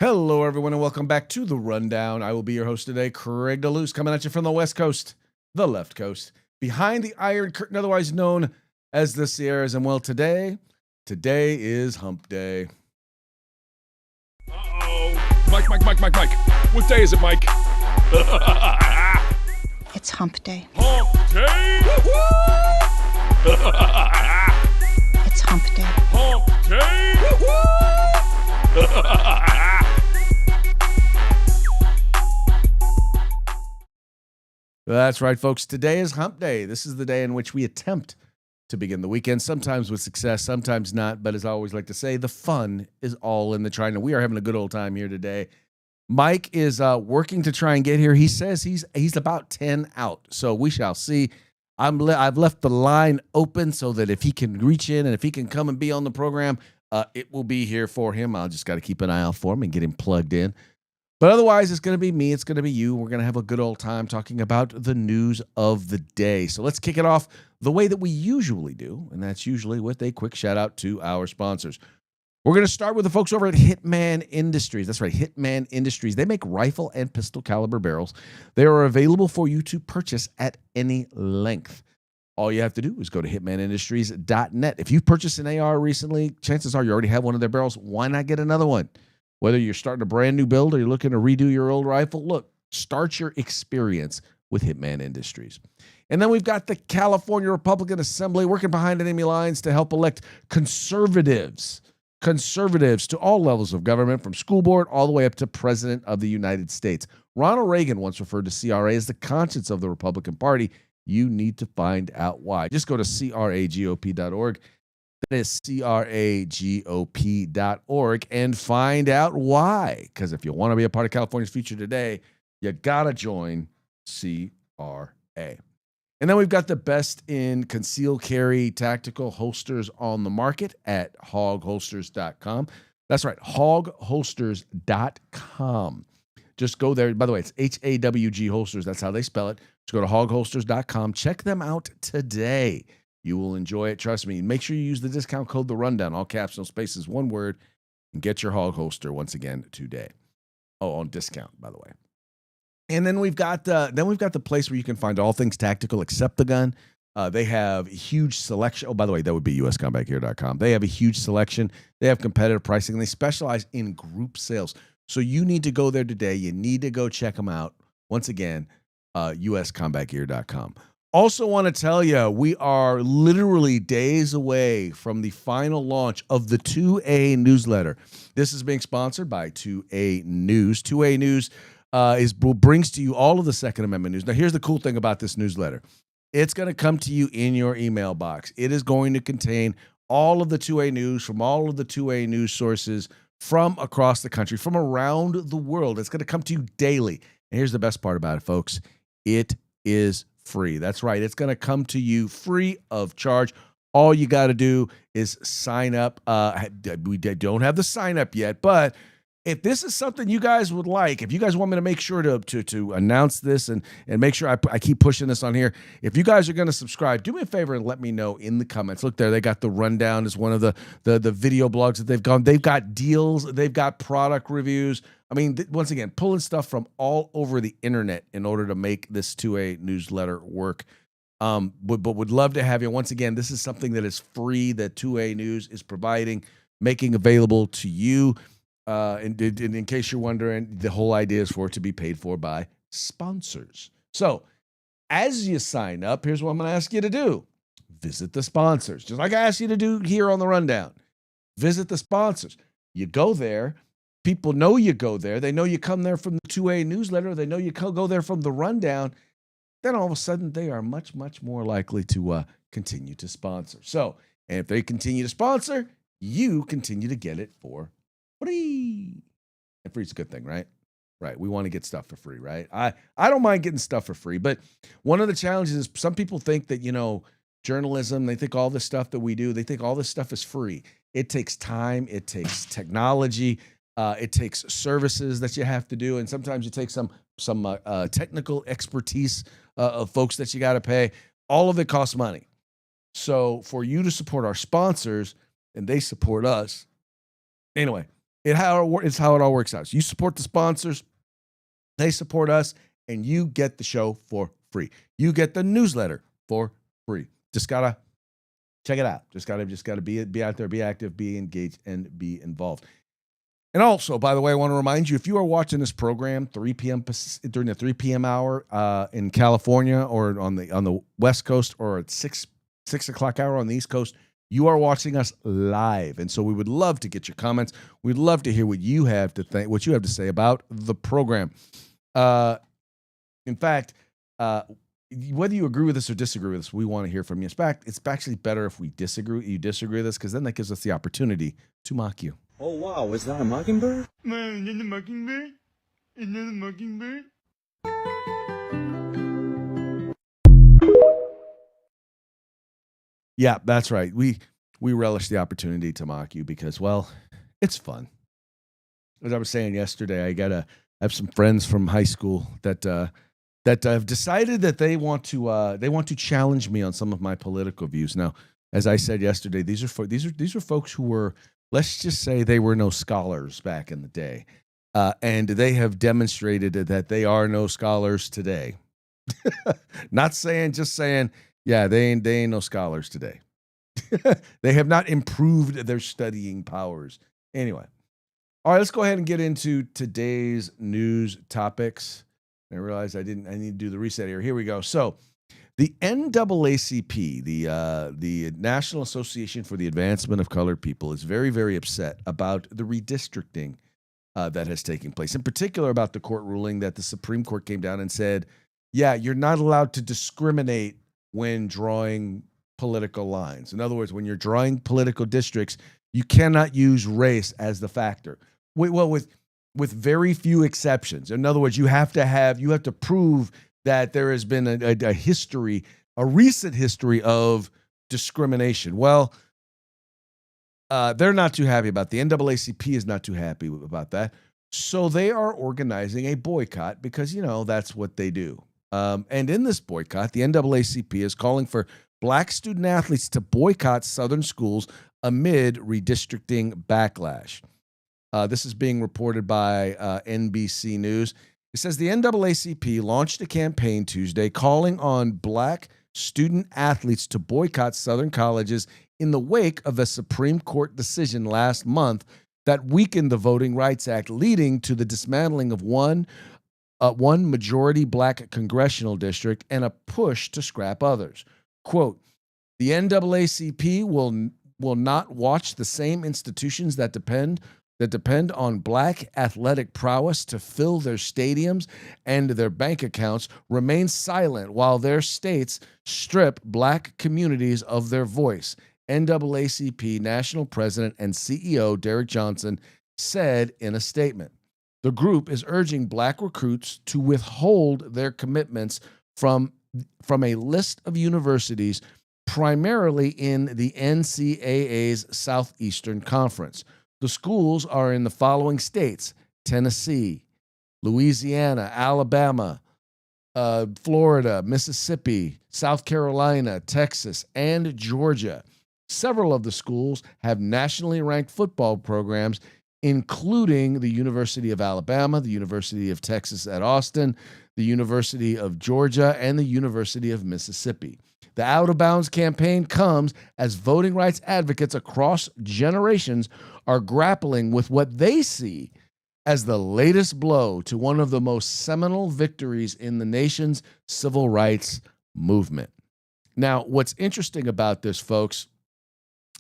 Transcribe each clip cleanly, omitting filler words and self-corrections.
Hello, everyone, and welcome back to the Rundown. I will be your host today, Craig DeLuce, coming at you from the West Coast, the left coast, behind the Iron Curtain, otherwise known as the Sierras. And well, today is Hump Day. Uh-oh. Mike. What day is it, Mike? It's Hump Day. Hump Day! It's Hump Day. Hump Day! That's right, folks. Today is Hump Day. This is the day in which we attempt to begin the weekend, sometimes with success, sometimes not. But as I always like to say, the fun is all in the trying. We are having a good old time here today. Mike is working to try and get here. He says he's about 10 out, so we shall see. I've left the line open so that if he can reach in and if he can come and be on the program, it will be here for him. I'll just got to keep an eye out for him and get him plugged in. But otherwise, it's going to be me. It's going to be you. We're going to have a good old time talking about the news of the day. So let's kick it off the way that we usually do, and that's usually with a quick shout out to our sponsors. We're going to start with the folks over at Hitman Industries. That's right, Hitman Industries. They make rifle and pistol caliber barrels. They are available for you to purchase at any length. All you have to do is go to hitmanindustries.net. If you've purchased an AR recently, chances are you already have one of their barrels. Why not get another one? Whether you're starting a brand new build or you're looking to redo your old rifle, look, start your experience with Hitman Industries. And then we've got the California Republican Assembly working behind enemy lines to help elect conservatives to all levels of government, from school board all the way up to President of the United States. Ronald Reagan once referred to CRA as the conscience of the Republican Party. You need to find out why. Just go to cragop.org. That is cragop.org and find out why. Because if you want to be a part of California's future today, you got to join CRA. And then we've got the best in concealed carry tactical holsters on the market at hogholsters.com. That's right, hogholsters.com. Just go there. By the way, it's HAWG holsters. That's how they spell it. Just go to hogholsters.com. Check them out today. You will enjoy it. Trust me. Make sure you use the discount code The Rundown, all caps, no spaces, one word, and get your hog holster once again today. Oh, on discount, by the way. And then we've got the place where you can find all things tactical except the gun. They have a huge selection. Oh, by the way, that would be uscombatgear.com. They have a huge selection. They have competitive pricing, and they specialize in group sales. So you need to go there today. You need to go check them out. Once again, uscombatgear.com. Also want to tell you, we are literally days away from the final launch of the 2A newsletter. This is being sponsored by 2A News. 2A News brings to you all of the Second Amendment news. Now, here's the cool thing about this newsletter. It's going to come to you in your email box. It is going to contain all of the 2A news from all of the 2A news sources from across the country, from around the world. It's going to come to you daily. And here's the best part about it, folks. It is free. That's right. It's going to come to you free of charge. All you got to do is sign up. We don't have the sign up yet, but if this is something you guys would like, if you guys want me to make sure to announce this and make sure I keep pushing this on here, if you guys are going to subscribe, do me a favor and let me know in the comments. Look there, they got the Rundown as one of the video blogs that they've gone. They've got deals, they've got product reviews. I mean, once again, pulling stuff from all over the internet in order to make this 2A newsletter work. But would love to have you. Once again, this is something that is free that 2A News is providing, making available to you. And in case you're wondering, the whole idea is for it to be paid for by sponsors. So as you sign up, here's what I'm going to ask you to do. Visit the sponsors. Just like I asked you to do here on the Rundown. Visit the sponsors. You go there. People know you go there. They know you come there from the 2A newsletter. They know you go there from the Rundown. Then all of a sudden, they are much, much more likely to continue to sponsor. So, and if they continue to sponsor, you continue to get it for free. And free is a good thing, right? Right. We want to get stuff for free, right? I don't mind getting stuff for free, but one of the challenges is some people think that, journalism, they think all this stuff that we do, they think all this stuff is free. It takes time. It takes technology. It takes services that you have to do. And sometimes it takes some technical expertise of folks that you got to pay. All of it costs money. So for you to support our sponsors and they support us, anyway, It's how it all works out. So you support the sponsors, they support us, and you get the show for free. You get the newsletter for free. Just gotta check it out. Just gotta be out there, be active, be engaged, and be involved. And also, by the way, I want to remind you, if you are watching this program 3 p.m. during the 3 p.m. hour in California or on the West Coast, or at 6 o'clock hour on the East Coast, you are watching us live. And so we would love to get your comments. We'd love to hear what you have to say about the program. In fact, whether you agree with us or disagree with us, we want to hear from you. In fact, it's actually better if you disagree with us, because then that gives us the opportunity to mock you. Oh, wow. Is that a mockingbird? Man, is that a mockingbird? Is that a mockingbird? Yeah, that's right. We relish the opportunity to mock you because, well, it's fun. As I was saying yesterday, I have some friends from high school that have decided that they want to challenge me on some of my political views. Now, as I said yesterday, these are folks who were, let's just say, they were no scholars back in the day, and they have demonstrated that they are no scholars today. Not saying, just saying. Yeah, they ain't no scholars today. They have not improved their studying powers. Anyway, all right, let's go ahead and get into today's news topics. I realized I need to do the reset here. Here we go. So, the NAACP, the National Association for the Advancement of Colored People, is very, very upset about the redistricting that has taken place. In particular, about the court ruling that the Supreme Court came down and said, yeah, you're not allowed to discriminate when drawing political lines. In other words, when you're drawing political districts, you cannot use race as the factor. Well, with very few exceptions. In other words, you have to prove that there has been a recent history of discrimination. Well, they're not too happy about the NAACP is not too happy about that. So they are organizing a boycott because, that's what they do. And in this boycott, the NAACP is calling for black student athletes to boycott Southern schools amid redistricting backlash. This is being reported by NBC News. It says the NAACP launched a campaign Tuesday calling on black student athletes to boycott Southern colleges in the wake of a Supreme Court decision last month that weakened the Voting Rights Act, leading to the dismantling of one majority black congressional district and a push to scrap others. Quote, the NAACP will not watch the same institutions that depend on black athletic prowess to fill their stadiums and their bank accounts remain silent while their states strip black communities of their voice. NAACP National President and CEO Derek Johnson said in a statement. The group is urging black recruits to withhold their commitments from a list of universities, primarily in the NCAA's Southeastern Conference. The schools are in the following states: Tennessee, Louisiana, Alabama, Florida, Mississippi, South Carolina, Texas, and Georgia. Several of the schools have nationally ranked football programs, including the University of Alabama, the University of Texas at Austin, the University of Georgia, and the University of Mississippi. The Out of Bounds campaign comes as voting rights advocates across generations are grappling with what they see as the latest blow to one of the most seminal victories in the nation's civil rights movement. Now, what's interesting about this, folks,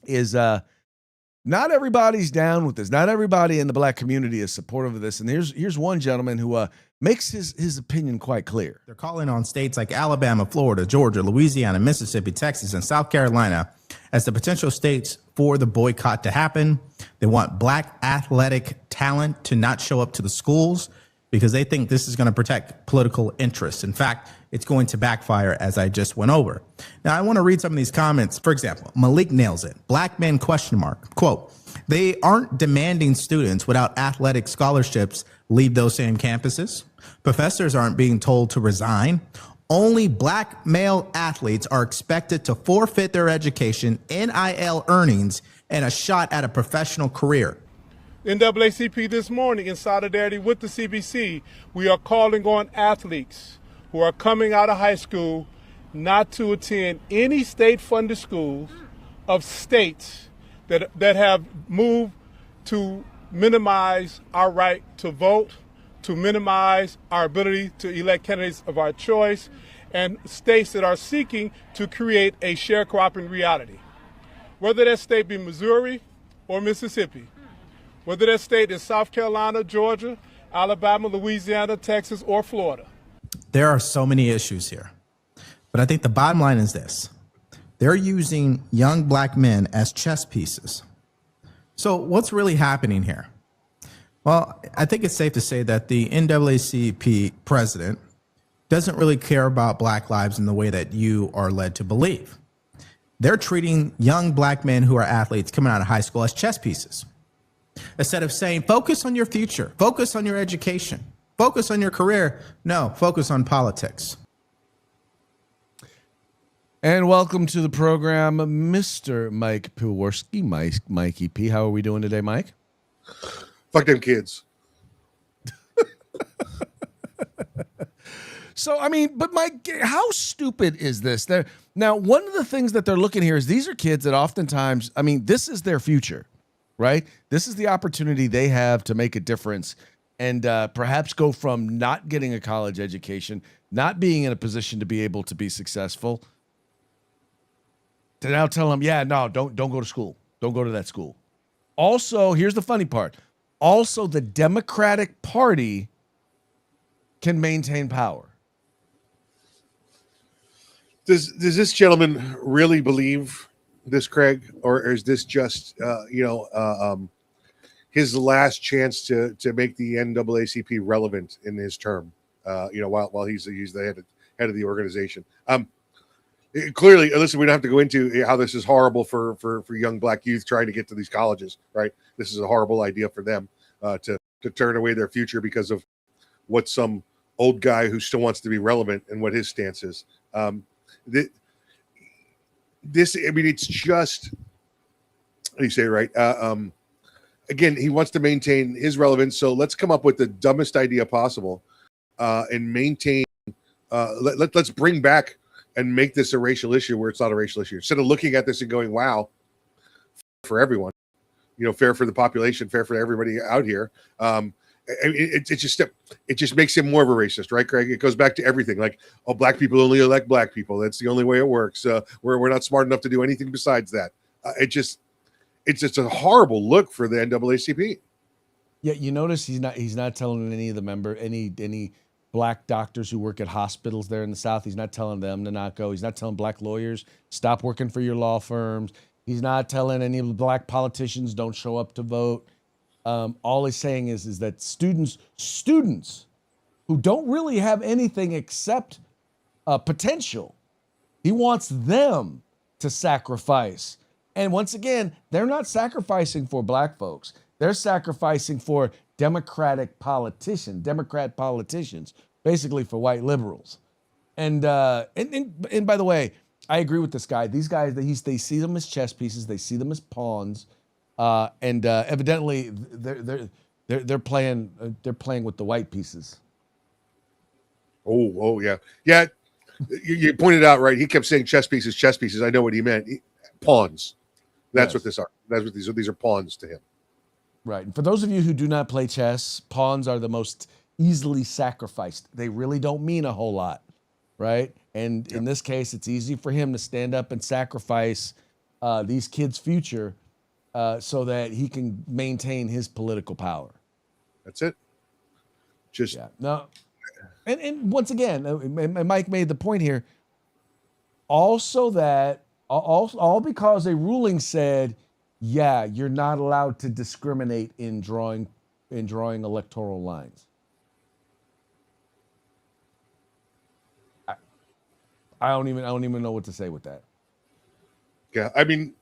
is not everybody's down with this. Not everybody in the black community is supportive of this. And here's one gentleman who makes his opinion quite clear. They're calling on states like Alabama, Florida, Georgia, Louisiana, Mississippi, Texas, and South Carolina as the potential states for the boycott to happen. They want black athletic talent to not show up to the schools because they think this is going to protect political interests. In fact, it's going to backfire, as I just went over. Now, I want to read some of these comments. For example, Malik nails it. Black men ? Quote, they aren't demanding students without athletic scholarships leave those same campuses. Professors aren't being told to resign. Only black male athletes are expected to forfeit their education, NIL earnings, and a shot at a professional career. NAACP this morning, in solidarity with the CBC, we are calling on athletes who are coming out of high school not to attend any state-funded schools of states that have moved to minimize our right to vote, to minimize our ability to elect candidates of our choice, and states that are seeking to create a sharecropping reality. Whether that state be Missouri or Mississippi, whether that state is South Carolina, Georgia, Alabama, Louisiana, Texas, or Florida. There are so many issues here, but I think the bottom line is this. They're using young black men as chess pieces. So what's really happening here? Well, I think it's safe to say that the NAACP president doesn't really care about black lives in the way that you are led to believe. They're treating young black men who are athletes coming out of high school as chess pieces. Instead of saying, focus on your future, focus on your education, focus on your career. No, focus on politics. And welcome to the program, Mr. Mike Piworski. Mikey P. How are we doing today, Mike? Fuck them kids. So, I mean, but Mike, how stupid is this? Now, one of the things that they're looking here is these are kids that oftentimes, I mean, this is their future, right? This is the opportunity they have to make a difference and perhaps go from not getting a college education, not being in a position to be able to be successful, to now tell them, yeah, no, don't go to school. Don't go to that school. Also, here's the funny part. Also, the Democratic Party can maintain power. Does this gentleman really believe this, Craig, or is this just his last chance to make the NAACP relevant in his term? While he's the head of the organization. Clearly, listen, we don't have to go into how this is horrible for young black youth trying to get to these colleges, right? This is a horrible idea for them to turn away their future because of what some old guy who still wants to be relevant and what his stance is. It's just, how do you say it right? Again, he wants to maintain his relevance, so let's come up with the dumbest idea possible and maintain. Let's bring back and make this a racial issue where it's not a racial issue. Instead of looking at this and going, "Wow, for everyone, fair for the population, fair for everybody out here." It just makes him more of a racist, right, Craig? It goes back to everything like, oh, black people only elect black people. That's the only way it works. We're not smart enough to do anything besides that. It's just a horrible look for the NAACP. Yeah, you notice he's not telling any black doctors who work at hospitals there in the South. He's not telling them to not go. He's not telling black lawyers stop working for your law firms. He's not telling any black politicians don't show up to vote. All he's saying is that students who don't really have anything except potential, he wants them to sacrifice. And once again, they're not sacrificing for black folks. They're sacrificing for Democrat politicians, basically for white liberals. And by the way, I agree with this guy. These guys, they see them as chess pieces. They see them as pawns. And evidently they're playing with the white pieces. Oh yeah. You pointed out right. He kept saying chess pieces. I know what he meant. Pawns. That's what this are. That's what these are pawns to him. Right. And for those of you who do not play chess, pawns are the most easily sacrificed. They really don't mean a whole lot, right? And in this case, it's easy for him to stand up and sacrifice these kids' future so that he can maintain his political power. That's it. No. And once again, and Mike made the point here. Also, that all because a ruling said, yeah, you're not allowed to discriminate in drawing electoral lines. I don't even know what to say with that. Yeah, I mean,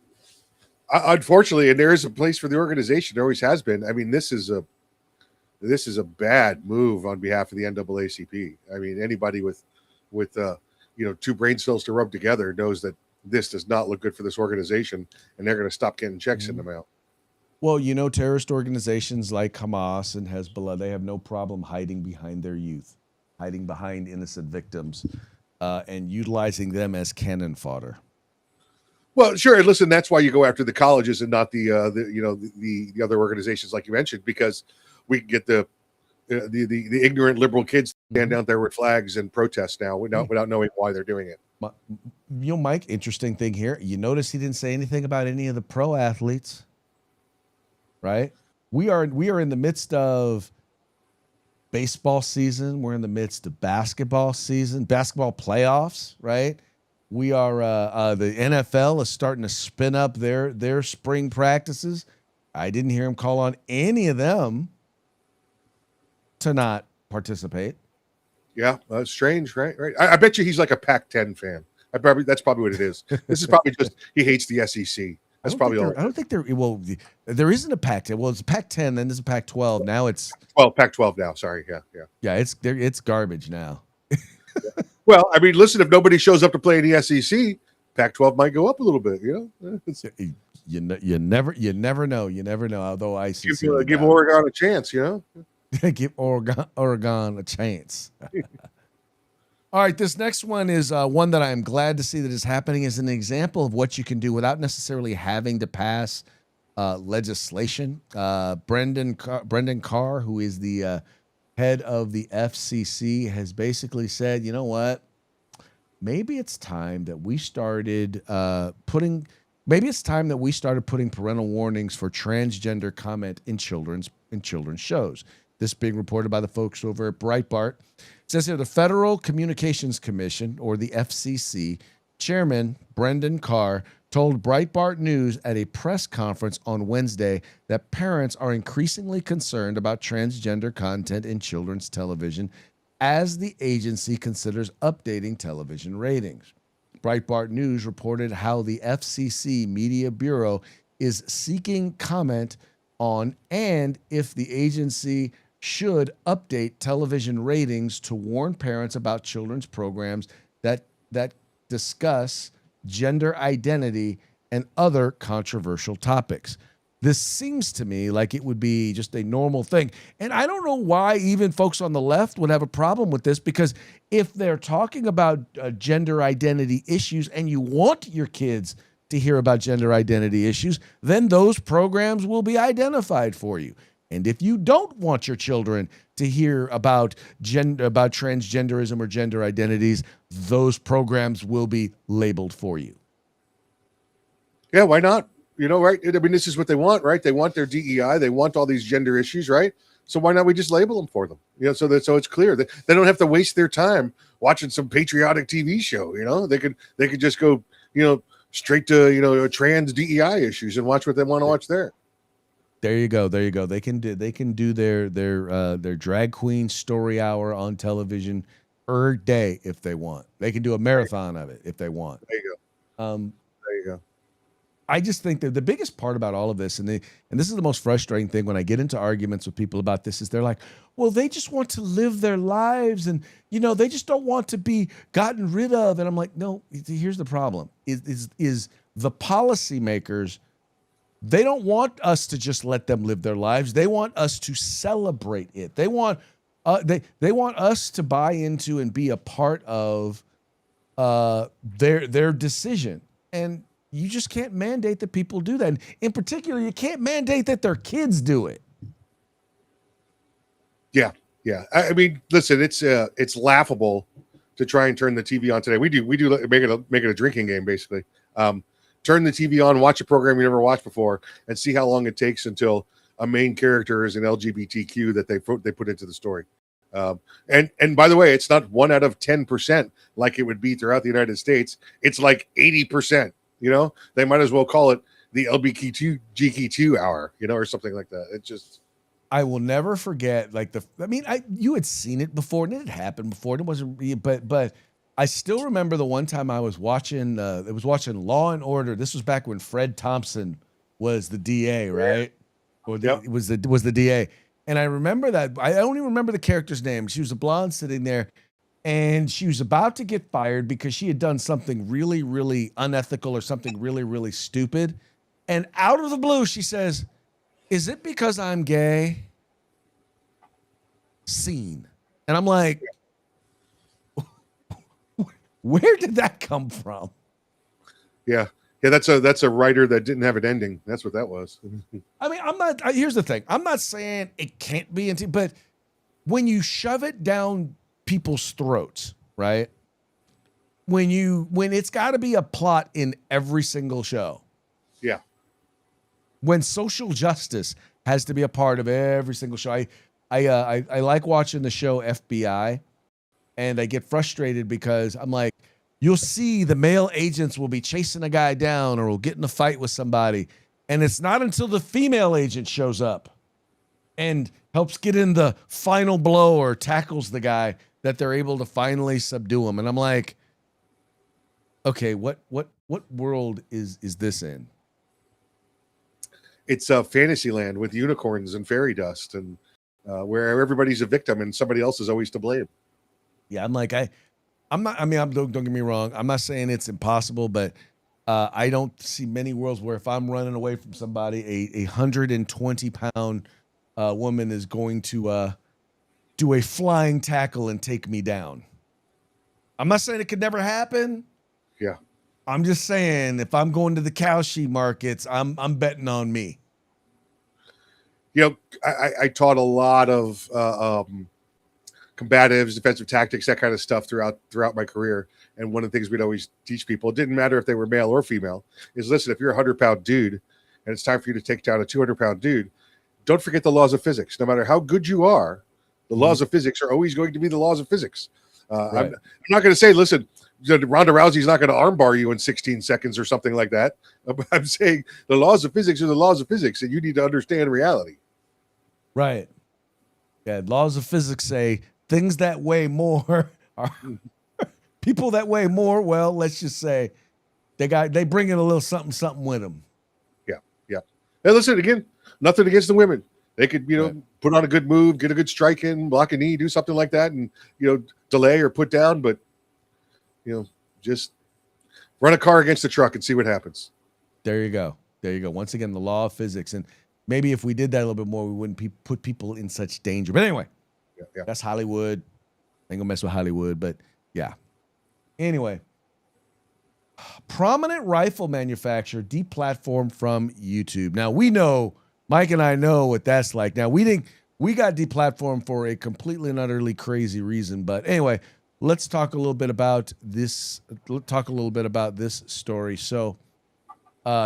unfortunately, and there is a place for the organization. There always has been. I mean, this is a bad move on behalf of the NAACP. I mean, anybody with two brain cells to rub together knows that this does not look good for this organization, and they're going to stop getting checks in the mail. Well, terrorist organizations like Hamas and Hezbollah, they have no problem hiding behind their youth, hiding behind innocent victims, and utilizing them as cannon fodder. Well, sure. And listen, that's why you go after the colleges and not the other organizations like you mentioned, because we can get the ignorant liberal kids stand out there with flags and protest now without knowing why they're doing it. Mike, interesting thing here. You notice he didn't say anything about any of the pro athletes, right? We are in the midst of baseball season. We're in the midst of basketball season, basketball playoffs, right? We are the NFL is starting to spin up their spring practices. I didn't hear him call on any of them to not participate. Yeah, strange, right? Right. I bet you he's like a Pac-10 fan. That's probably what it is. This is probably just he hates the SEC. That's probably all. I don't think there. Well, there isn't a Pac-10. Well, it's a Pac-10, then there's a Pac-12. Now it's Pac-12 now. Sorry, yeah. It's garbage now. Well, I mean, listen, if nobody shows up to play in the SEC, Pac-12 might go up a little bit. You never know. You never know. Although I give Oregon a chance. Give Oregon a chance. All right, this next one is one that I'm glad to see that is happening as an example of what you can do without necessarily having to pass legislation. Brendan Carr, who is the head of the FCC, has basically said, you know what? Maybe it's time that we started putting parental warnings for transgender comment in children's shows. This being reported by the folks over at Breitbart. It says here the Federal Communications Commission, or the FCC, Chairman Brendan Carr told Breitbart News at a press conference on Wednesday that parents are increasingly concerned about transgender content in children's television as the agency considers updating television ratings. Breitbart News reported how the FCC Media Bureau is seeking comment on and if the agency should update television ratings to warn parents about children's programs that discuss gender identity and other controversial topics. This seems to me like it would be just a normal thing. And I don't know why even folks on the left would have a problem with this, because if they're talking about gender identity issues and you want your kids to hear about gender identity issues, then those programs will be identified for you. And if you don't want your children to hear about transgenderism or gender identities, those programs will be labeled for you. Yeah, why not? Right? I mean, this is what they want, right? They want their DEI. They want all these gender issues, right? So why not we just label them for them? So it's clear that they don't have to waste their time watching some patriotic TV show. They could just go, straight to trans DEI issues and watch what they want to watch there. There you go. They can do their drag queen story hour on television per day if they want. They can do a marathon of it if they want. There you go. There you go. I just think that the biggest part about all of this, and this is the most frustrating thing when I get into arguments with people about this, is they're like, well, they just want to live their lives and, they just don't want to be gotten rid of. And I'm like, no, here's the problem is the policymakers, they don't want us to just let them live their lives. They want us to celebrate it. They want us to buy into and be a part of their decision. And you just can't mandate that people do that. And in particular, you can't mandate that their kids do it. Yeah. I mean, listen, it's laughable to try and turn the TV on today. We do make it a drinking game, basically. Turn the TV on, watch a program you never watched before, and see how long it takes until a main character is an LGBTQ that they put into the story. And by the way, it's not 1 out of 10% like it would be throughout the United States. It's like 80%. They might as well call it the LBGQ2 hour, or something like that. It just. I will never forget, you had seen it before, and it had happened before. And it wasn't, but I still remember the one time I was watching. Watching Law and Order. This was back when Fred Thompson was the DA, right? Or was the DA. And I remember that. I only remember the character's name. She was a blonde sitting there, and she was about to get fired because she had done something really, really unethical or something really, really stupid. And out of the blue, she says, is it because I'm gay? Scene. And I'm like, where did that come from? Yeah. That's a writer that didn't have an ending. That's what that was. I mean, here's the thing. I'm not saying it can't be, but when you shove it down people's throats, right? When it's got to be a plot in every single show. Yeah. When social justice has to be a part of every single show. I like watching the show FBI, and I get frustrated because I'm like, you'll see the male agents will be chasing a guy down or will get in a fight with somebody, and it's not until the female agent shows up and helps get in the final blow or tackles the guy that they're able to finally subdue him. And I'm like, okay, what world is this in? It's a fantasy land with unicorns and fairy dust, and where everybody's a victim and somebody else is always to blame. Yeah, I'm like, I'm not. I mean, don't get me wrong. I'm not saying it's impossible, but I don't see many worlds where if I'm running away from somebody, a 120-pound woman is going to do a flying tackle and take me down. I'm not saying it could never happen. Yeah. I'm just saying if I'm going to the cow sheep markets, I'm betting on me. You know, I taught a lot of combatives, defensive tactics, that kind of stuff throughout my career. And one of the things we'd always teach people, it didn't matter if they were male or female, is listen, if you're a 100-pound dude and it's time for you to take down a 200-pound dude, don't forget the laws of physics. No matter how good you are, the laws of physics are always going to be the laws of physics. Right. I'm not going to say, listen, Ronda Rousey's not going to armbar you in 16 seconds or something like that. I'm saying the laws of physics are the laws of physics, and you need to understand reality. Right. Yeah. Laws of physics say things that weigh more are people that weigh more. Well, let's just say they bring in a little something with them. Yeah. Yeah. Hey, listen, again, nothing against the women. They could, put on a good move, get a good strike in, block a knee, do something like that, and, delay or put down. But, just run a car against the truck and see what happens. There you go. Once again, the law of physics. And maybe if we did that a little bit more, we wouldn't put people in such danger. But anyway, that's Hollywood. Ain't gonna mess with Hollywood, but yeah. Anyway, prominent rifle manufacturer deplatformed from YouTube. Now we know, Mike and I know what that's like. Now we got deplatformed for a completely and utterly crazy reason. But anyway, let's talk a little bit about this. Story. So,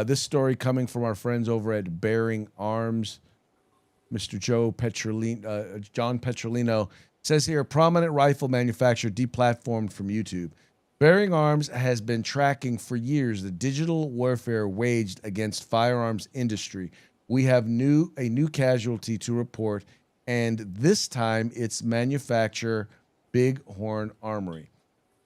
this story coming from our friends over at Bearing Arms, Mr. John Petrolino says here, prominent rifle manufacturer deplatformed from YouTube. Bearing Arms has been tracking for years the digital warfare waged against firearms industry. We have a new casualty to report, and this time it's manufacturer Bighorn Armory.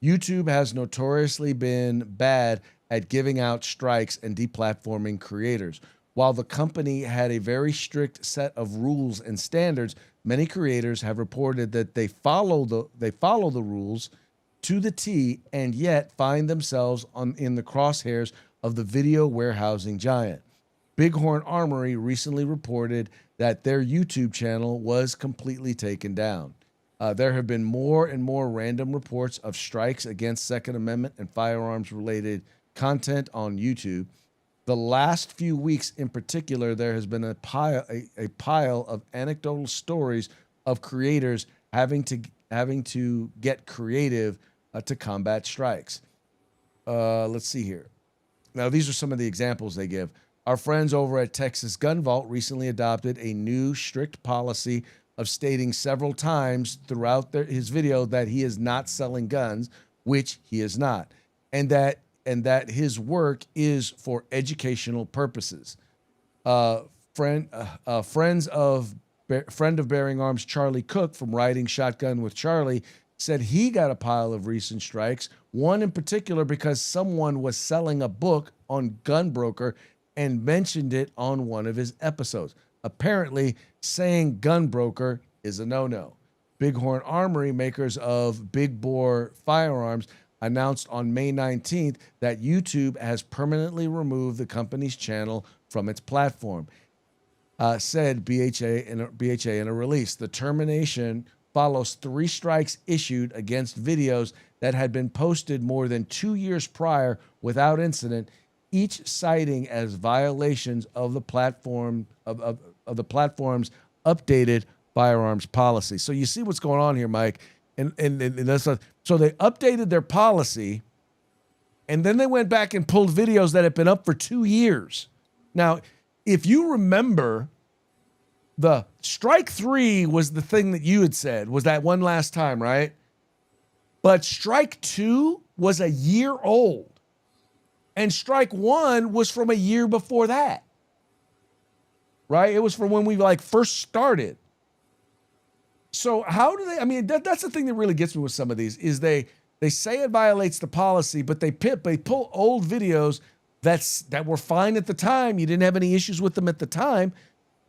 YouTube has notoriously been bad at giving out strikes and deplatforming creators. While the company had a very strict set of rules and standards, many creators have reported that they follow the rules to the T and yet find themselves in the crosshairs of the video warehousing giant. Bighorn Armory recently reported that their YouTube channel was completely taken down. There have been more and more random reports of strikes against Second Amendment and firearms-related content on YouTube. The last few weeks in particular, there has been a pile of anecdotal stories of creators having to get creative to combat strikes. Let's see here. Now, these are some of the examples they give. Our friends over at Texas Gun Vault recently adopted a new strict policy of stating several times throughout his video that he is not selling guns, which he is not, and that his work is for educational purposes. Friend of Bearing Arms, Charlie Cook from Riding Shotgun with Charlie, said he got a pile of recent strikes, one in particular because someone was selling a book on Gunbroker and mentioned it on one of his episodes. Apparently, saying Gunbroker is a no-no. Bighorn Armory, makers of big bore firearms, announced on May 19th that YouTube has permanently removed the company's channel from its platform. said BHA in a release. The termination follows 3 strikes issued against videos that had been posted more than 2 years prior without incident, each citing as violations of the platform's updated firearms policy. So you see what's going on here, Mike, and that's so they updated their policy, and then they went back and pulled videos that had been up for 2 years. Now, if you remember, the strike 3 was the thing that you had said was that one last time, right? But strike 2 was a year old. And strike 1 was from a year before that. Right? It was from when we first started. So how do they, I mean, that's the thing that really gets me with some of these is they say it violates the policy, but they pull old videos that were fine at the time. You didn't have any issues with them at the time.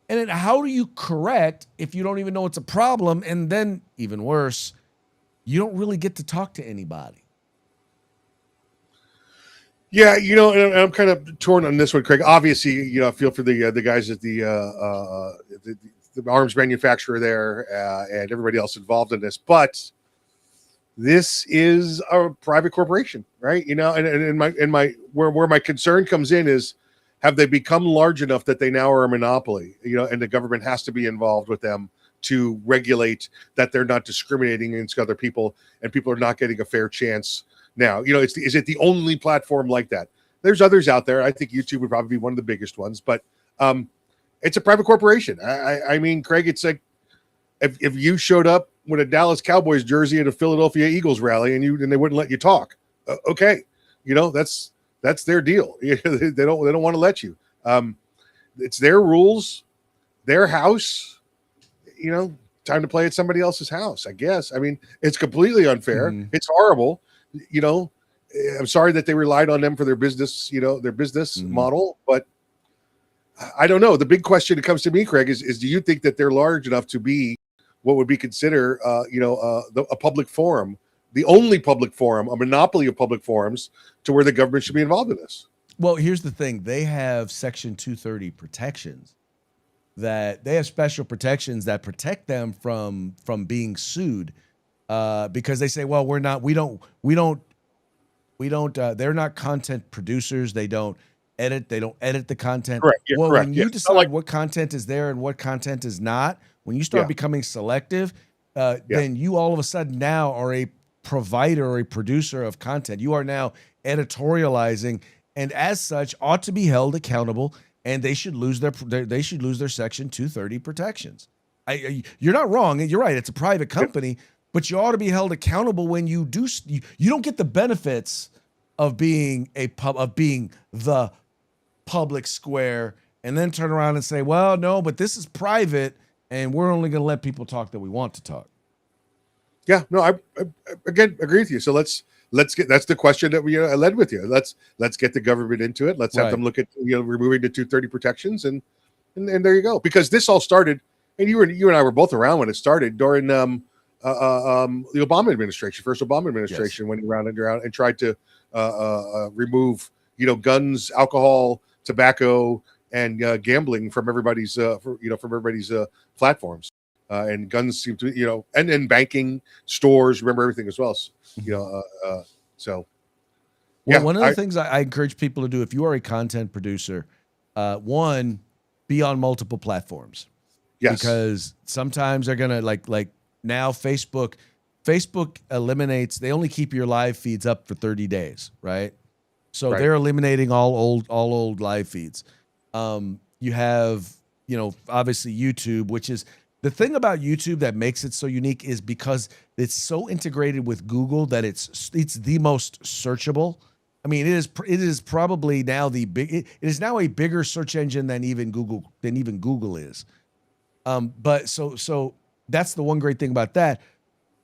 And then how do you correct if you don't even know it's a problem? And then even worse, you don't really get to talk to anybody. Yeah, and I'm kind of torn on this one, Craig. Obviously, I feel for the guys at the arms manufacturer there and everybody else involved in this. But this is a private corporation, right? And where my concern comes in is, have they become large enough that they now are a monopoly? And the government has to be involved with them to regulate that they're not discriminating against other people and people are not getting a fair chance. Now, is it the only platform like that? There's others out there. I think YouTube would probably be one of the biggest ones, but it's a private corporation. I mean, Craig, it's like if you showed up with a Dallas Cowboys jersey at a Philadelphia Eagles rally and they wouldn't let you talk, okay, that's their deal. They don't want to let you. It's their rules, their house. Time to play at somebody else's house, I guess. I mean, it's completely unfair. Mm-hmm. It's horrible. I'm sorry that they relied on them for their business, their business mm-hmm. model, but I don't know. The big question that comes to me, Craig, is do you think that they're large enough to be what would be considered, a public forum, the only public forum, a monopoly of public forums, to where the government should be involved in this? Well, here's the thing. They have Section 230 protections that they have special protections that protect them from being sued. Because they say, well, they're not content producers. They don't edit the content. Correct. Yeah, well, correct. when you decide what content is there and what content is not, when you start becoming selective, then you all of a sudden now are a provider or a producer of content. You are now editorializing, and as such ought to be held accountable, and they should lose their Section 230 protections. You're not wrong. You're right. It's a private company. But you ought to be held accountable when you do. You don't get the benefits of being the public square, and then turn around and say, "Well, no, but this is private, and we're only going to let people talk that we want to talk." Yeah, no, I again agree with you. So let's get. That's the question that I led with you. Let's get the government into it. Let's have them look at removing the 230 protections, and there you go. Because this all started, and you and I were both around when it started during the Obama administration, first Obama administration, went around and tried to remove, guns, alcohol, tobacco, and gambling from everybody's, platforms. And guns seem to, and then banking, stores, remember everything as well. So. Well, one of the things I encourage people to do, if you are a content producer, one, be on multiple platforms. Yes. Because sometimes they're going to like now Facebook eliminates, they only keep your live feeds up for 30 days, right? So they're eliminating all old live feeds. You have, obviously YouTube, which is the thing about YouTube that makes it so unique is because it's so integrated with Google that it's the most searchable. I mean, it is probably now it is now a bigger search engine than even Google is. But so that's the one great thing about that.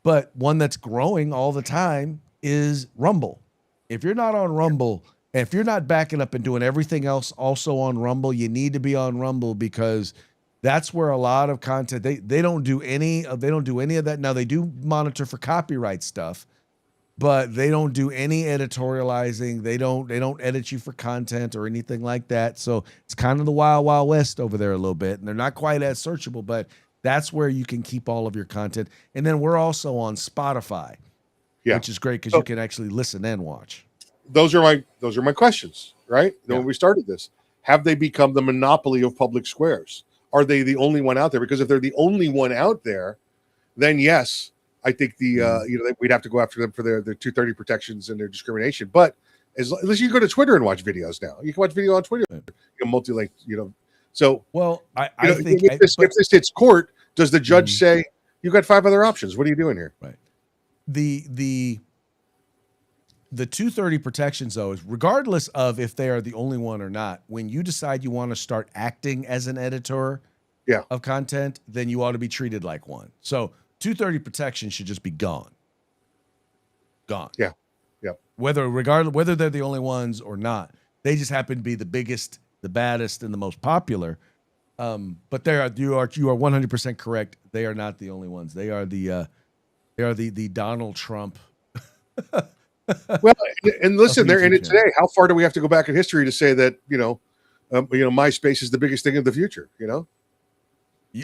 But one that's growing all the time is Rumble. If you're not on Rumble, and if you're not backing up and doing everything else also on Rumble, you need to be on Rumble, because that's where a lot of content, they don't do any of that. Now they do monitor for copyright stuff, but they don't do any editorializing. They don't edit you for content or anything like that. So it's kind of the wild, wild west over there a little bit. And they're not quite as searchable, but that's where you can keep all of your content. And then we're also on Spotify, which is great because you can actually listen and watch. Those are my questions, right? When we started this, have they become the monopoly of public squares? Are they the only one out there? Because if they're the only one out there, then yes, I think we'd have to go after them for their 230 protections and their discrimination. But unless you go to Twitter and watch videos now, you can watch video on Twitter, multi-link, So I think if this hits court, does the judge say you've got 5 other options? What are you doing here? Right. The 230 protections, though, is regardless of if they are the only one or not, when you decide you want to start acting as an editor of content, then you ought to be treated like one. So 230 protection should just be gone. Gone. Yeah. Yeah. Whether they're the only ones or not, they just happen to be the biggest, the baddest, and the most popular. But you are 100% correct. They are not the only ones. They are the Donald Trump. Well, and listen, they're in it today. How far do we have to go back in history to say that MySpace is the biggest thing of the future?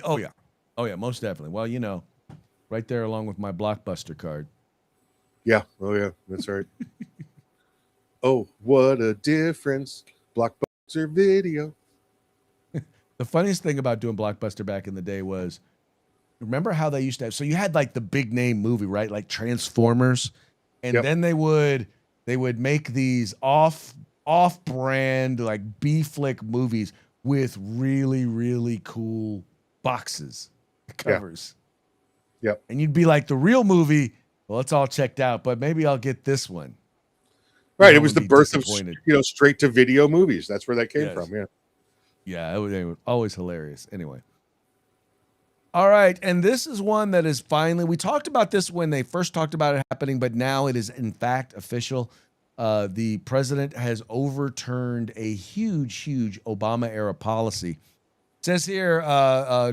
Oh yeah, most definitely. Well, right there along with my Blockbuster card. Yeah. Oh yeah, that's right. Oh, what a difference! Blockbuster Video. The funniest thing about doing Blockbuster back in the day was, remember how they used to have? So you had like the big name movie, right? Like Transformers. And then they would make these off-brand like B-flick movies with really, really cool boxes, covers. Yep. And you'd be like, the real movie, well, it's all checked out, but maybe I'll get this one. Right. It was the birth of straight to video movies. That's where that came from. Yeah. Yeah, it was always hilarious. Anyway. All right, and this is one that is finally, we talked about this when they first talked about it happening, but now it is in fact official. The president has overturned a huge Obama-era policy. It says here,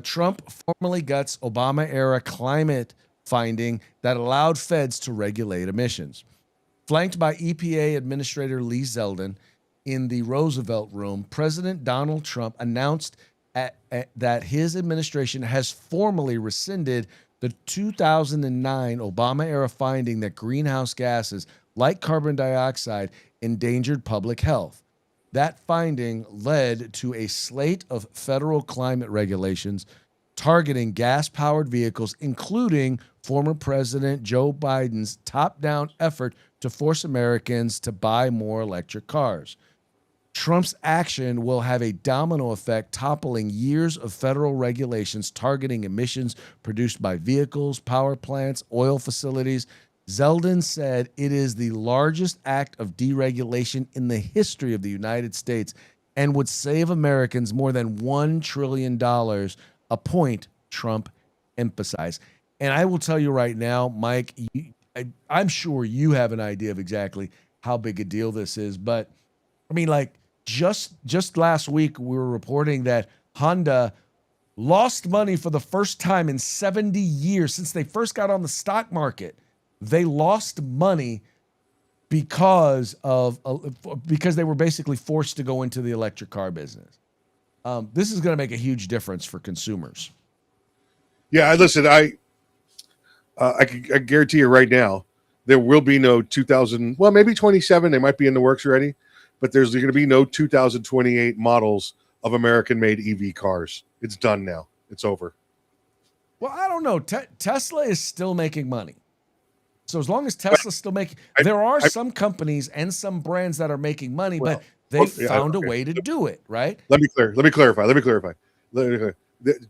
Trump formally guts Obama-era climate finding that allowed feds to regulate emissions. Flanked by EPA Administrator Lee Zeldin in the Roosevelt Room, President Donald Trump announced that his administration has formally rescinded the 2009 Obama-era finding that greenhouse gases, like carbon dioxide, endangered public health. That finding led to a slate of federal climate regulations targeting gas-powered vehicles, including former President Joe Biden's top-down effort to force Americans to buy more electric cars. Trump's action will have a domino effect, toppling years of federal regulations targeting emissions produced by vehicles, power plants, oil facilities. Zeldin said it is the largest act of deregulation in the history of the United States and would save Americans more than $1 trillion, a point Trump emphasized. And I will tell you right now, Mike, I'm sure you have an idea of exactly how big a deal this is, but I mean, like, just last week, we were reporting that Honda lost money for the first time in 70 years since they first got on the stock market. They lost money because they were basically forced to go into the electric car business. This is going to make a huge difference for consumers. Yeah, listen, I guarantee you right now, there will be no 2000. Well, maybe 27. They might be in the works already. But there's going to be no 2028 models of American-made EV cars. It's done now. It's over. Well, I don't know. Tesla is still making money. So as long as Tesla's still making, there are some companies and some brands that are making money, but they found a way to do it, right? Let me clarify. The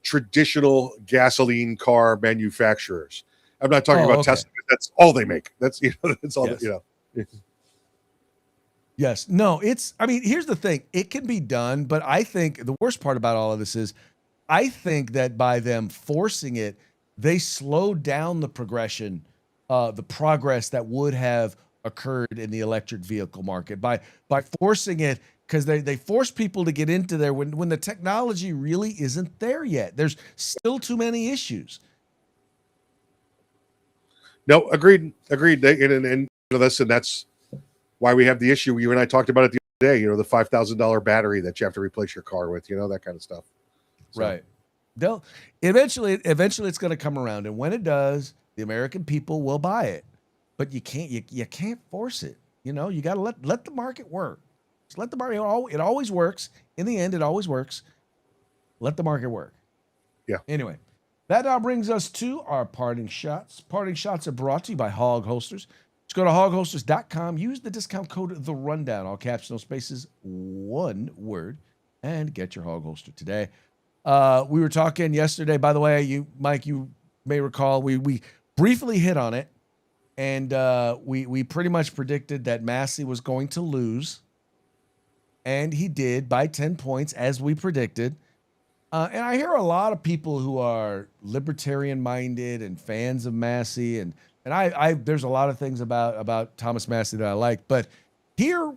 traditional gasoline car manufacturers. I'm not talking about Tesla. That's all they make. That's that's all. Yes. No, here's the thing. It can be done, but I think the worst part about all of this is I think that by them forcing it, they slowed down the progression, the progress that would have occurred in the electric vehicle market by forcing it, because they force people to get into there when the technology really isn't there yet. There's still too many issues. No, agreed. And this, and that's why we have the issue. You and I talked about it the other day. The $5,000 battery that you have to replace your car with. That kind of stuff. So. Right. They'll eventually it's going to come around, and when it does, the American people will buy it. But you can't force it. You got to let the market work. Just let the market. It always works. In the end, it always works. Let the market work. Yeah. Anyway, that now brings us to our parting shots. Parting shots are brought to you by Hog Holsters. Just go to hogholsters.com. Use the discount code The Rundown, all caps, no spaces, one word, and get your Hog Holster today. We were talking yesterday, by the way, Mike, you may recall, we briefly hit on it, and we pretty much predicted that Massey was going to lose, and he did by 10 points, as we predicted. And I hear a lot of people who are libertarian-minded and fans of Massey, and I there's a lot of things about Thomas Massey that I like, but here,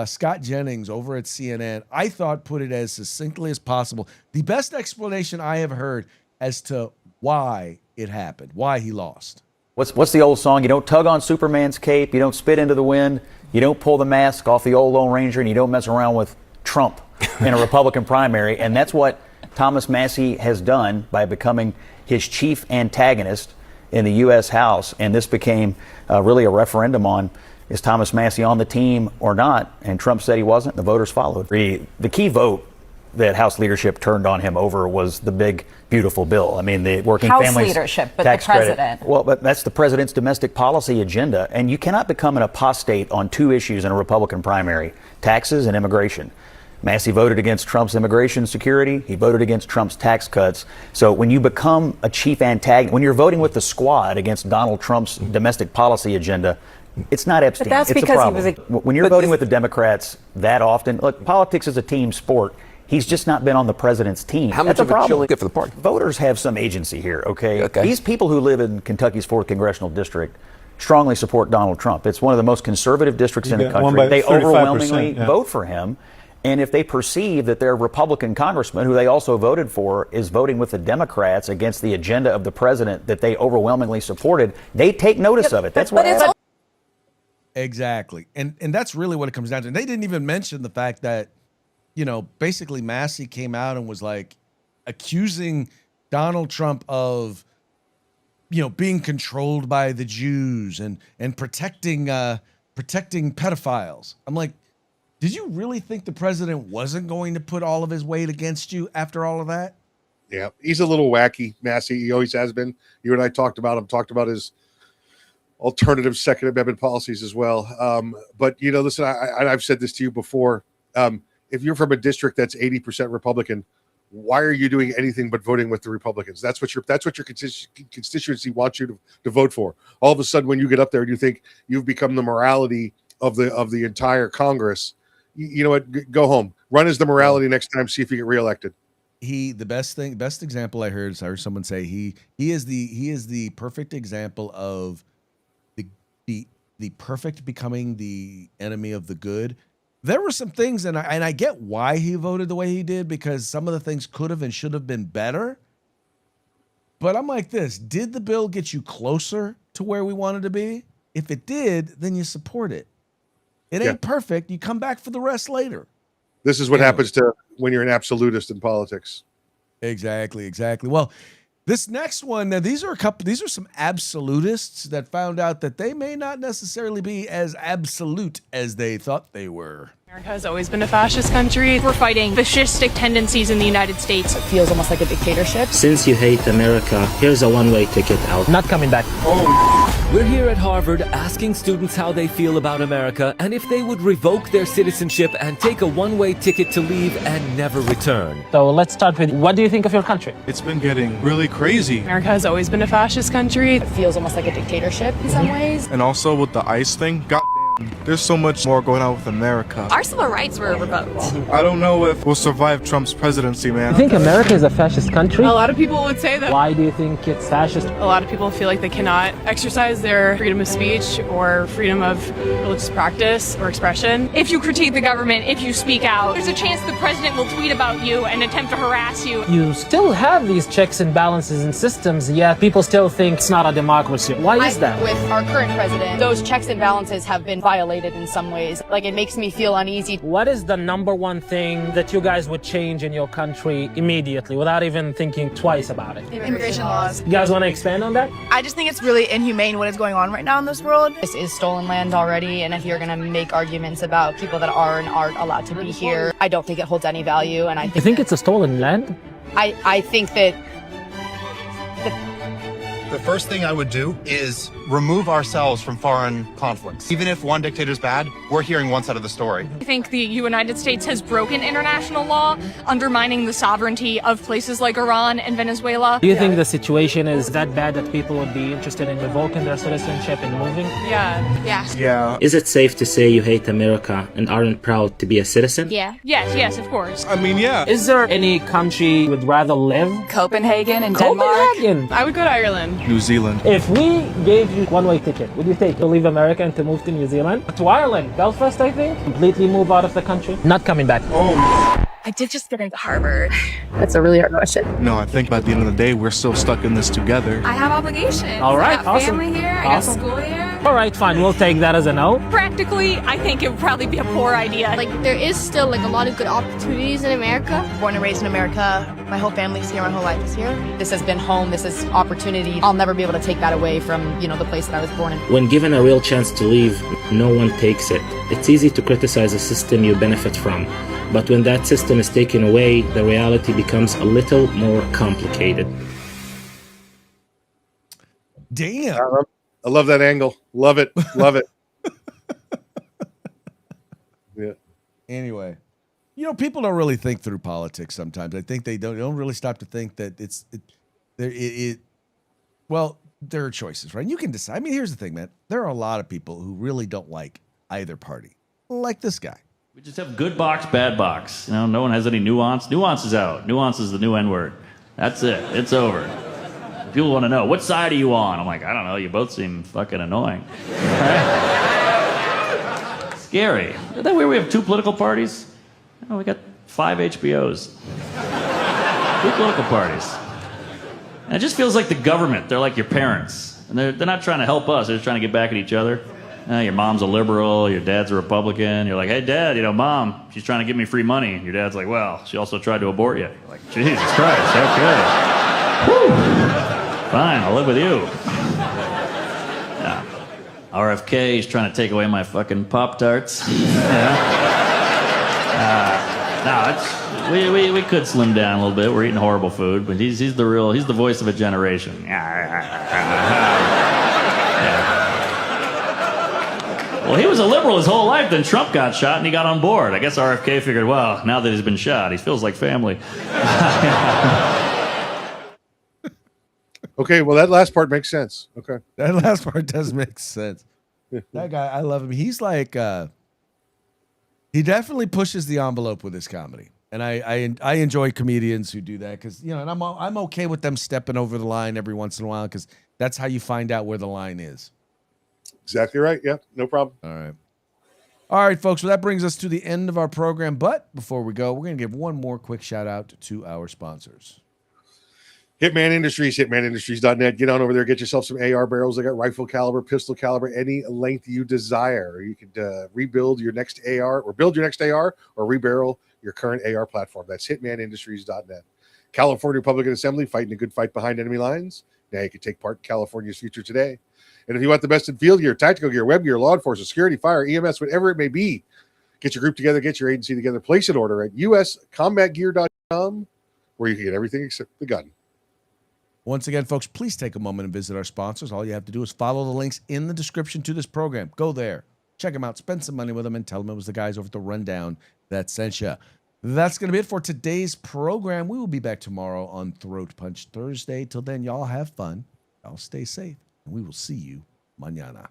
Scott Jennings over at CNN, I thought put it as succinctly as possible. The best explanation I have heard as to why it happened, why he lost. What's the old song? You don't tug on Superman's cape, you don't spit into the wind, you don't pull the mask off the old Lone Ranger, and you don't mess around with Trump in a Republican primary. And that's what Thomas Massey has done by becoming his chief antagonist in the U.S. House. And this became really a referendum on, is Thomas Massey on the team or not? And Trump said he wasn't. The voters followed. The key vote that House leadership turned on him over was the big, beautiful bill. I mean, the working House families leadership, but tax the president. Credit. Well, but that's the president's domestic policy agenda. And you cannot become an apostate on two issues in a Republican primary, taxes and immigration. Massey voted against Trump's immigration security. He voted against Trump's tax cuts. So when you become a chief antagonist, when you're voting with the squad against Donald Trump's domestic policy agenda, it's not Epstein. But that's it's because a problem. he was when you're voting with the Democrats that often, look, politics is a team sport. He's just not been on the president's team. How much That's of a a problem. chill get for the party? Voters have some agency here, okay? These people who live in Kentucky's 4th Congressional District strongly support Donald Trump. It's one of the most conservative districts in the country. They overwhelmingly vote for him. And if they perceive that their Republican congressman, who they also voted for, is voting with the Democrats against the agenda of the president that they overwhelmingly supported, they take notice of it. That's what happened. Exactly. And that's really what it comes down to. And they didn't even mention the fact that, basically Massey came out and was like accusing Donald Trump of, being controlled by the Jews and protecting pedophiles. I'm like, did you really think the president wasn't going to put all of his weight against you after all of that? Yeah, he's a little wacky, Massey. He always has been. You and I talked about his alternative Second Amendment policies as well. But, listen, I've said this to you before. If you're from a district that's 80% Republican, why are you doing anything but voting with the Republicans? That's what your constituency wants you to vote for. All of a sudden, when you get up there and you think you've become the morality of the entire Congress, you know what? Go home. Run as the morality next time. See if you get reelected. The best example I heard someone say he is the perfect example of the perfect becoming the enemy of the good. There were some things, and I get why he voted the way he did, because some of the things could have and should have been better. But I'm like this: did the bill get you closer to where we wanted to be? If it did, then you support it. It ain't perfect. You come back for the rest later. This is what happens to when you're an absolutist in politics. Exactly. Well, this next one, now these are some absolutists that found out that they may not necessarily be as absolute as they thought they were. America has always been a fascist country. We're fighting fascistic tendencies in the United States. It feels almost like a dictatorship. Since you hate America, here's a one-way ticket out. Not coming back. We're here at Harvard asking students how they feel about America and if they would revoke their citizenship and take a one-way ticket to leave and never return. So let's start with, what do you think of your country? It's been getting really crazy. America has always been a fascist country. It feels almost like a dictatorship in some ways. And also with the ICE thing, goddamn. There's so much more going on with America. Our civil rights were revoked. I don't know if we'll survive Trump's presidency, man. You think America is a fascist country? A lot of people would say that. Why do you think it's fascist? A lot of people feel like they cannot exercise their freedom of speech or freedom of religious practice or expression. If you critique the government, if you speak out, there's a chance the president will tweet about you and attempt to harass you. You still have these checks and balances and systems, yet people still think it's not a democracy. Why is that? With our current president, those checks and balances have been violated in some ways. Like, it makes me feel uneasy. What is the number one thing that you guys would change in your country immediately without even thinking twice about it? Immigration laws. You guys want to expand on that? I just think it's really inhumane what is going on right now in this world. This is stolen land already, and if you're going to make arguments about people that are and aren't allowed to be here, I don't think it holds any value. And You think it's a stolen land? I think that The first thing I would do is remove ourselves from foreign conflicts. Even if one dictator is bad, we're hearing one side of the story. I think the United States has broken international law, undermining the sovereignty of places like Iran and Venezuela. Do you think the situation is that bad that people would be interested in revoking their citizenship and moving? Yeah. Is it safe to say you hate America and aren't proud to be a citizen? Yeah. Yes, of course. I mean, yeah. Is there any country you would rather live? Copenhagen and Copenhagen! I would go to Ireland. New Zealand. If we gave you one-way ticket, would you take to leave America and to move to New Zealand? To Ireland, Belfast, I think? Completely move out of the country? Not coming back. I did just get into Harvard. that's a really hard question. No, I think by the end of the day, we're still stuck in this together. I have obligations. All right, I got awesome. family here. I got school here. All right, fine. We'll take that as a no. Practically, I think it would probably be a poor idea. Like, there is still, like, a lot of good opportunities in America. Born and raised in America, my whole family's here, my whole life is here. This has been home, this is opportunity. I'll never be able to take that away from, the place that I was born in. When given a real chance to leave, no one takes it. It's easy to criticize a system you benefit from. But when that system is taken away, the reality becomes a little more complicated. Damn. I love that angle. Love it. Love it. Yeah. Anyway, people don't really think through politics sometimes. I think they don't really stop to think that well, there are choices, right? And you can decide. I mean, here's the thing, man. There are a lot of people who really don't like either party, like this guy. We just have good box, bad box. No one has any nuance. Nuance is out. Nuance is the new N-word. That's it. It's over. People want to know, what side are you on? I'm like, I don't know. You both seem fucking annoying. Right? Scary. Isn't that weird? We have 2 political parties. We got 5 HBOs. 2 political parties. And it just feels like the government. They're like your parents. And they're not trying to help us. They're just trying to get back at each other. Your mom's a liberal, your dad's a Republican. You're like, hey, Dad, mom, she's trying to give me free money. And your dad's like, well, she also tried to abort you. You're like, Jesus Christ, okay. Whew. Fine, I'll live with you. Yeah. RFK, he's trying to take away my fucking Pop-Tarts. We could slim down a little bit. We're eating horrible food, but he's the voice of a generation. Well, he was a liberal his whole life, then Trump got shot and he got on board. I guess RFK figured, well, now that he's been shot, he feels like family. Okay, well, that last part makes sense. Okay. That last part does make sense. That guy, I love him. He's like, he definitely pushes the envelope with his comedy. And I enjoy comedians who do that because, and I'm okay with them stepping over the line every once in a while because that's how you find out where the line is. Exactly right. Yeah, no problem. All right, folks. Well, that brings us to the end of our program. But before we go, we're going to give one more quick shout out to our sponsors. Hitman Industries, hitmanindustries.net. Get on over there, get yourself some AR barrels. They got rifle caliber, pistol caliber, any length you desire. You could rebuild your next AR or build your next AR or rebarrel your current AR platform. That's hitmanindustries.net. California Republican Assembly, fighting a good fight behind enemy lines. Now you can take part in California's future today. And if you want the best in field gear, tactical gear, web gear, law enforcement, security, fire, EMS, whatever it may be, get your group together, get your agency together, place an order at uscombatgear.com where you can get everything except the gun. Once again, folks, please take a moment and visit our sponsors. All you have to do is follow the links in the description to this program. Go there, check them out, spend some money with them, and tell them it was the guys over at the Rundown that sent you. That's going to be it for today's program. We will be back tomorrow on Throat Punch Thursday. Till then, y'all have fun. Y'all stay safe, and we will see you mañana.